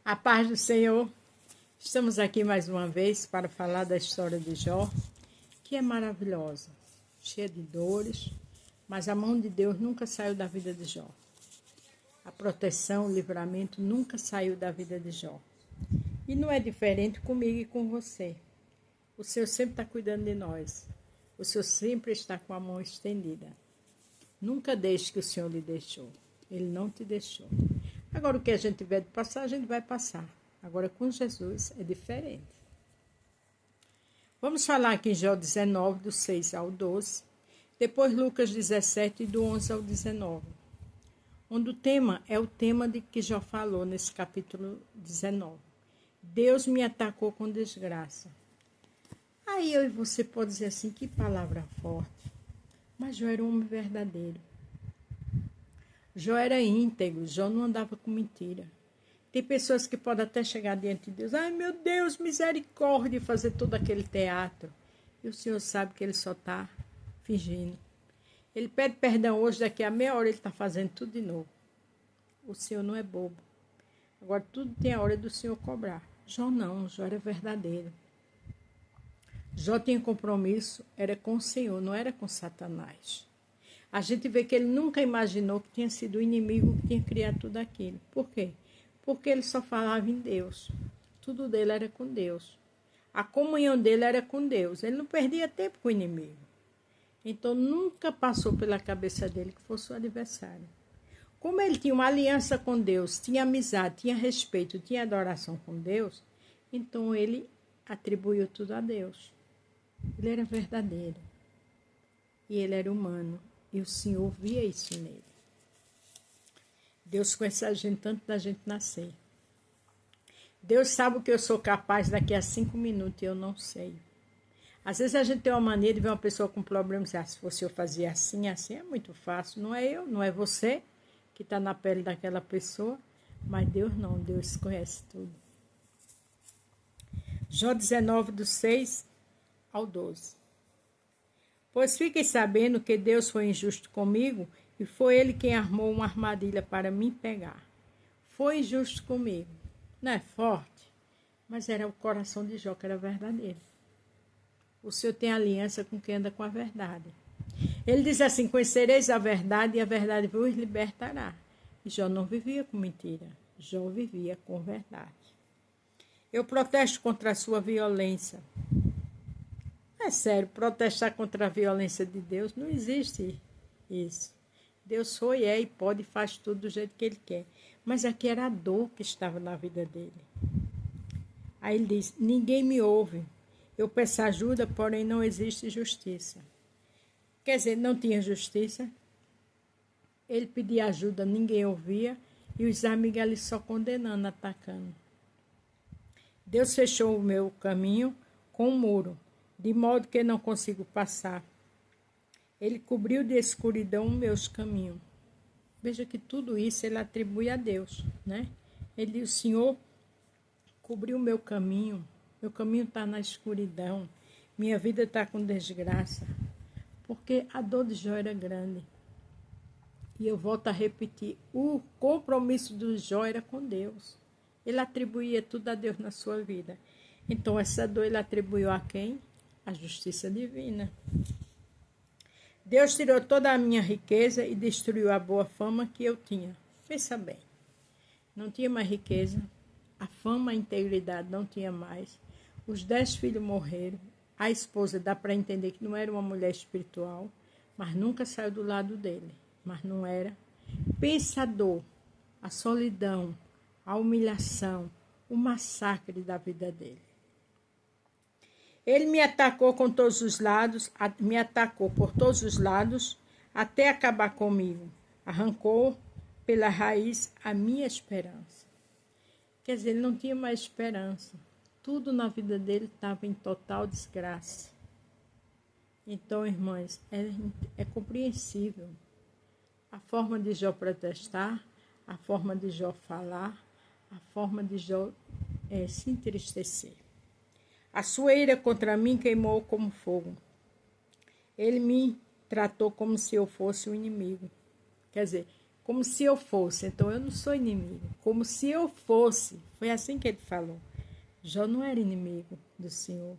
A paz do Senhor. Estamos aqui mais uma vez para falar da história de Jó, que é maravilhosa, cheia de dores, mas a mão de Deus nunca saiu da vida de Jó. A proteção, o livramento nunca saiu da vida de Jó. E não é diferente comigo e com você. O Senhor sempre está cuidando de nós. O Senhor sempre está com a mão estendida. Nunca deixe que o Senhor lhe deixou. Ele não te deixou. Agora, o que a gente tiver de passar, a gente vai passar. Agora, com Jesus, é diferente. Vamos falar aqui em Jó 19, do 6 ao 12. Depois, Lucas 17, do 11 ao 19. Onde o tema é o tema de que Jó falou nesse capítulo 19. Deus me atacou com desgraça. Aí eu e você pode dizer assim, que palavra forte. Mas Jó era um homem verdadeiro. Jó era íntegro, Jó não andava com mentira. Tem pessoas que podem até chegar diante de Deus, ai meu Deus, misericórdia, e fazer todo aquele teatro. E o Senhor sabe que ele só está fingindo. Ele pede perdão hoje, daqui a meia hora ele está fazendo tudo de novo. O Senhor não é bobo. Agora tudo tem a hora do Senhor cobrar. Jó não, Jó era verdadeiro. Jó tinha compromisso, era com o Senhor, não era com Satanás. A gente vê que ele nunca imaginou que tinha sido o inimigo que tinha criado tudo aquilo. Por quê? Porque ele só falava em Deus. Tudo dele era com Deus. A comunhão dele era com Deus. Ele não perdia tempo com o inimigo. Então nunca passou pela cabeça dele que fosse o adversário. Como ele tinha uma aliança com Deus, tinha amizade, tinha respeito, tinha adoração com Deus, então ele atribuiu tudo a Deus. Ele era verdadeiro. E ele era humano. E o Senhor via isso nele. Deus conhece a gente tanto da gente nascer. Deus sabe o que eu sou capaz daqui a 5 minutos e eu não sei. Às vezes a gente tem uma maneira de ver uma pessoa com problemas. Se fosse eu fazer assim, assim é muito fácil. Não é eu, não é você que está na pele daquela pessoa. Mas Deus não, Deus conhece tudo. Jó 19, do 6 ao 12. Pois fiquem sabendo que Deus foi injusto comigo e foi Ele quem armou uma armadilha para me pegar. Foi injusto comigo. Não é forte, mas era o coração de Jó que era verdadeiro. O Senhor tem aliança com quem anda com a verdade. Ele diz assim, conhecereis a verdade e a verdade vos libertará. E Jó não vivia com mentira, Jó vivia com verdade. Eu protesto contra a sua violência. É sério, protestar contra a violência de Deus, não existe isso. Deus foi, é e pode e faz tudo do jeito que Ele quer. Mas aqui era a dor que estava na vida dele. Aí ele diz, ninguém me ouve. Eu peço ajuda, porém não existe justiça. Quer dizer, não tinha justiça. Ele pedia ajuda, ninguém ouvia. E os amigos ali só condenando, atacando. Deus fechou o meu caminho com um muro, de modo que não consigo passar. Ele cobriu de escuridão os meus caminhos. Veja que tudo isso ele atribui a Deus, né? Ele diz, o Senhor cobriu o meu caminho está na escuridão, minha vida está com desgraça, porque a dor de Jó era grande. E eu volto a repetir, o compromisso do Jó era com Deus. Ele atribuía tudo a Deus na sua vida. Então essa dor ele atribuiu a quem? A justiça divina. Deus tirou toda a minha riqueza e destruiu a boa fama que eu tinha. Pensa bem. Não tinha mais riqueza. A fama, a integridade não tinha mais. Os 10 filhos morreram. A esposa dá para entender que não era uma mulher espiritual, mas nunca saiu do lado dele. Mas não era. Pensa a dor, a solidão, a humilhação, o massacre da vida dele. Ele me atacou com todos os lados, me atacou por todos os lados, até acabar comigo. Arrancou pela raiz a minha esperança. Quer dizer, ele não tinha mais esperança. Tudo na vida dele estava em total desgraça. Então, irmãs, é compreensível a forma de Jó protestar, a forma de Jó falar, a forma de Jó se entristecer. A sua ira contra mim queimou como fogo. Ele me tratou como se eu fosse o inimigo. Quer dizer, como se eu fosse. Então, eu não sou inimigo. Como se eu fosse. Foi assim que ele falou. Jó não era inimigo do Senhor.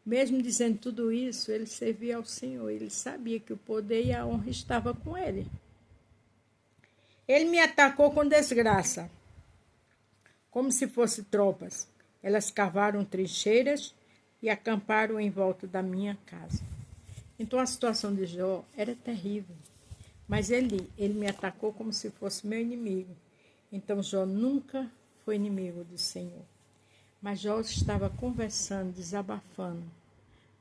Mesmo dizendo tudo isso, ele servia ao Senhor. Ele sabia que o poder e a honra estavam com ele. Ele me atacou com desgraça, como se fossem tropas. Elas cavaram trincheiras e acamparam em volta da minha casa. Então a situação de Jó era terrível. Mas ele me atacou como se fosse meu inimigo. Então Jó nunca foi inimigo do Senhor. Mas Jó estava conversando, desabafando.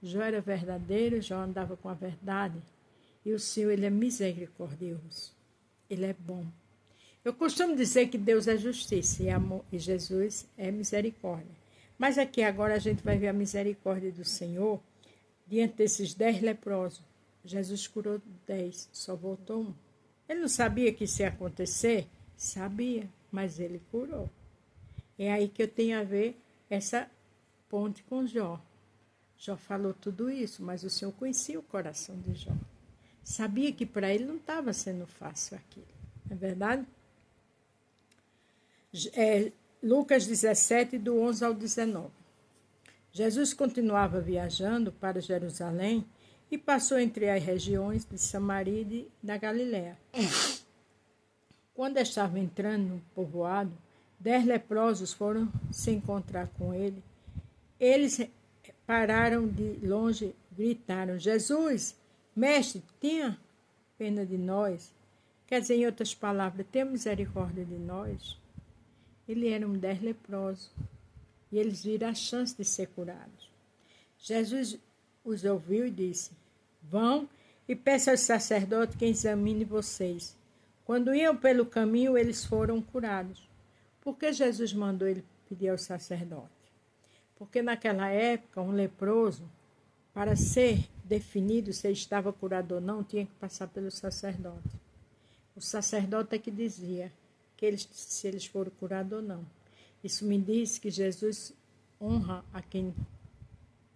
Jó era verdadeiro, Jó andava com a verdade. E o Senhor, ele é misericordioso. Ele é bom. Eu costumo dizer que Deus é justiça e amor, e Jesus é misericórdia. Mas aqui agora a gente vai ver a misericórdia do Senhor diante desses 10 leprosos. Jesus curou 10, só voltou um. Ele não sabia que isso ia acontecer? Sabia, mas ele curou. É aí que eu tenho a ver essa ponte com Jó. Jó falou tudo isso, mas o Senhor conhecia o coração de Jó. Sabia que para ele não estava sendo fácil aquilo. Não é verdade? Lucas 17, do 11 ao 19. Jesus continuava viajando para Jerusalém e passou entre as regiões de Samaria e da Galiléia. Quando estava entrando no povoado, 10 leprosos foram se encontrar com ele. Eles pararam de longe, gritaram: Jesus, mestre, tenha pena de nós. Quer dizer, em outras palavras, tenha misericórdia de nós. Ele era um 10 leprosos e eles viram a chance de ser curados. Jesus os ouviu e disse: vão e peçam ao sacerdote que examine vocês. Quando iam pelo caminho, eles foram curados. Por que Jesus mandou ele pedir ao sacerdote? Porque naquela época, um leproso, para ser definido se ele estava curado ou não, tinha que passar pelo sacerdote. O sacerdote é que dizia se eles foram curados ou não. Isso me diz que Jesus honra a quem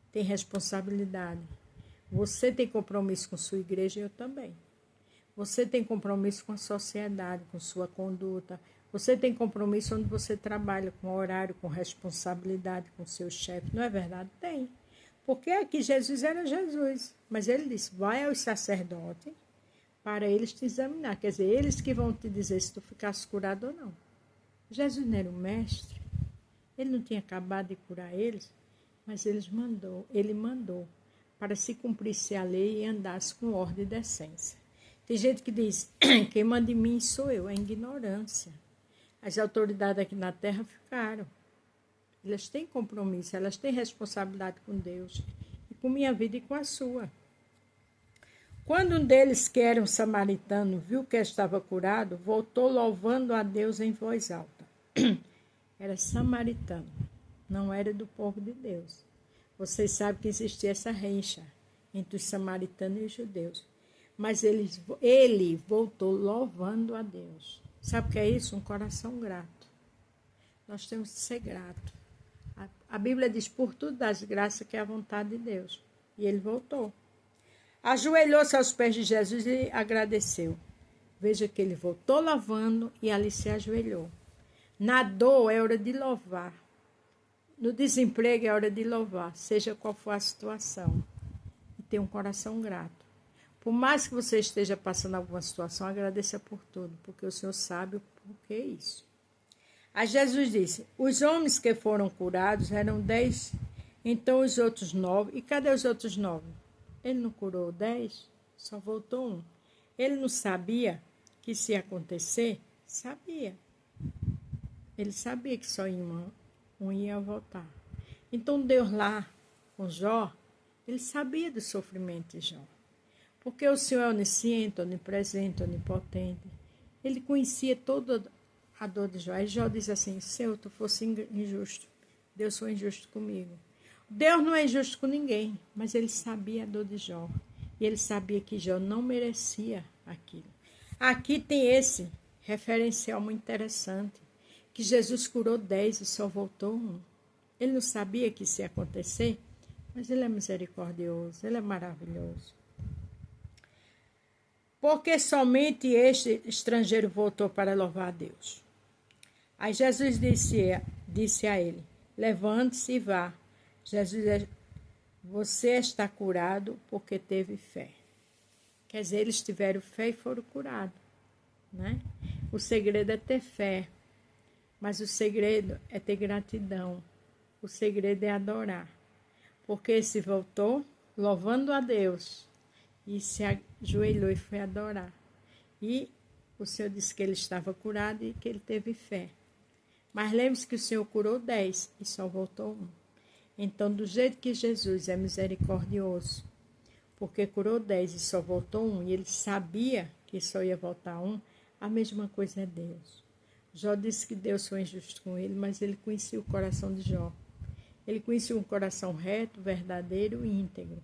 tem responsabilidade. Você tem compromisso com sua igreja e eu também. Você tem compromisso com a sociedade, com sua conduta. Você tem compromisso onde você trabalha, com horário, com responsabilidade, com seu chefe. Não é verdade? Tem. Porque aqui Jesus era Jesus. Mas ele disse: vai aos sacerdotes para eles te examinar. Quer dizer, eles que vão te dizer se tu ficasse curado ou não. Jesus não era o mestre. Ele não tinha acabado de curar eles, mas ele mandou para se cumprisse a lei e andasse com ordem e decência. Tem gente que diz: quem manda em mim sou eu. É ignorância. As autoridades aqui na terra ficaram. Elas têm compromisso, elas têm responsabilidade com Deus, e com minha vida e com a sua. Quando um deles, que era um samaritano, viu que estava curado, voltou louvando a Deus em voz alta. Era samaritano, não era do povo de Deus. Vocês sabem que existia essa rixa entre os samaritanos e os judeus. Mas ele voltou louvando a Deus. Sabe o que é isso? Um coração grato. Nós temos que ser gratos. A Bíblia diz: por tudo das graças, que é a vontade de Deus. E ele voltou. Ajoelhou-se aos pés de Jesus e agradeceu. Veja que ele voltou louvando e ali se ajoelhou. Na dor é hora de louvar. No desemprego é hora de louvar, seja qual for a situação. E ter um coração grato. Por mais que você esteja passando alguma situação, agradeça por tudo, porque o Senhor sabe o porquê isso. Aí Jesus disse: os homens que foram curados eram 10, então os outros 9. E cadê os outros 9? Ele não curou 10, só voltou um. Ele não sabia que isso ia acontecer? Sabia. Ele sabia que só um ia voltar. Então Deus lá com Jó, ele sabia do sofrimento de Jó. Porque o Senhor é onisciente, onipresente, onipotente. Ele conhecia toda a dor de Jó. Aí Jó diz assim: se eu fosse injusto, Deus foi injusto comigo. Deus não é injusto com ninguém, mas ele sabia a dor de Jó. E ele sabia que Jó não merecia aquilo. Aqui tem esse referencial muito interessante, que Jesus curou 10 e só voltou um. Ele não sabia que isso ia acontecer, mas ele é misericordioso, ele é maravilhoso. porque somente este estrangeiro voltou para louvar a Deus. Aí Jesus disse a ele: levante-se e vá. Você está curado porque teve fé. Quer dizer, eles tiveram fé e foram curados, né? O segredo é ter fé, mas o segredo é ter gratidão. O segredo é adorar, porque esse voltou louvando a Deus e se ajoelhou e foi adorar. E o Senhor disse que ele estava curado e que ele teve fé. Mas lembre-se que o Senhor curou 10 e só voltou 1. Então, do jeito que Jesus é misericordioso, porque curou 10 e só voltou 1, e ele sabia que só ia voltar 1, a mesma coisa é Deus. Jó disse que Deus foi injusto com ele, mas ele conhecia o coração de Jó. Ele conhecia um coração reto, verdadeiro e íntegro.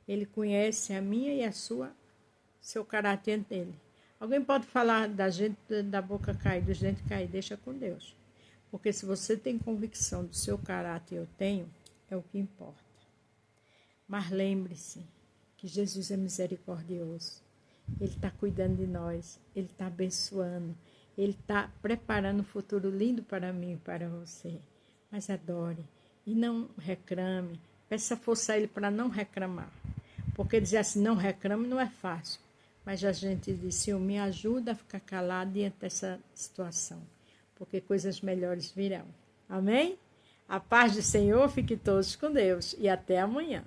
Ele conhece a minha e a seu caráter dele. Alguém pode falar da gente da boca cair, dos dentes cair, deixa com Deus. Porque se você tem convicção do seu caráter, eu tenho, é o que importa. Mas lembre-se que Jesus é misericordioso. Ele está cuidando de nós, ele está abençoando, ele está preparando um futuro lindo para mim e para você. Mas adore e não reclame. Peça força a ele para não reclamar. Porque dizer assim, não reclame, não é fácil. Mas a gente diz, Senhor, me ajuda a ficar calado diante dessa situação. Porque coisas melhores virão. Amém? A paz do Senhor, fique todos com Deus. E até amanhã.